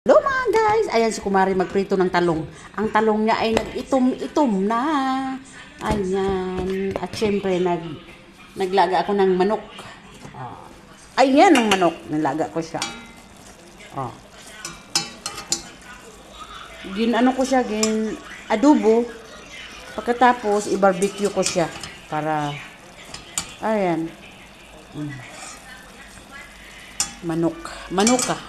Hello mga guys! Ayan si Kumari magprito ng talong. Ang talong niya ay nag-itom-itom na. Ayan. At syempre, naglaga ako ng manok. Ayan ang manok. Nilaga ko siya. Ginano ko siya, adobo. Pagkatapos, i-barbecue ko siya. Para, ayan. Manok ka.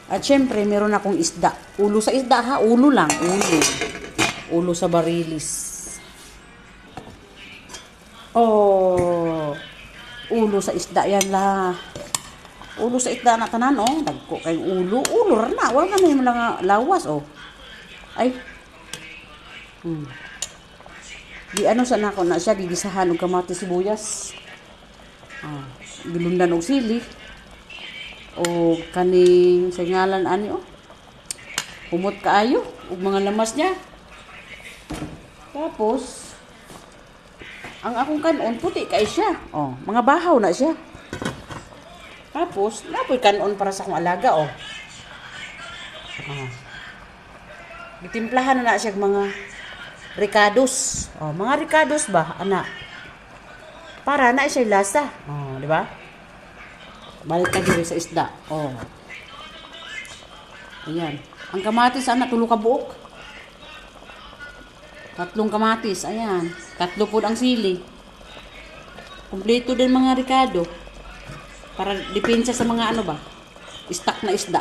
At syempre, meron akong isda. Ulo sa isda ha, ulo lang, ulo sa barilis. Oh, ulo sa isda yan la. Ulo sa isda na tanan oh, dagko kay ulo ra na, wala na may mga lawas oh. Ay. Di ano sa nako na siya gigisahan og kamatis sibuyas. Gilundan og sili. O kaning sa ngalan ani oh. Humot kaayo ug mga lamas niya. Tapos ang akong kanon puti kay siya. Oh, mga bahaw na siya. Tapos napoy kanon para sa akong alaga oh. Gitimplahan na siya mga ricados. Oh, mga ricados ba ana? Para na siya lasa. Oh, di ba? Balik na dito sa isda. Oh. Ayan. Ang kamatis, anak, tulo ka buok. 3 kamatis. Ayan. 3 po ang sili. Kompleto din mga ricado. Para depensa sa mga ano ba? Stock na isda.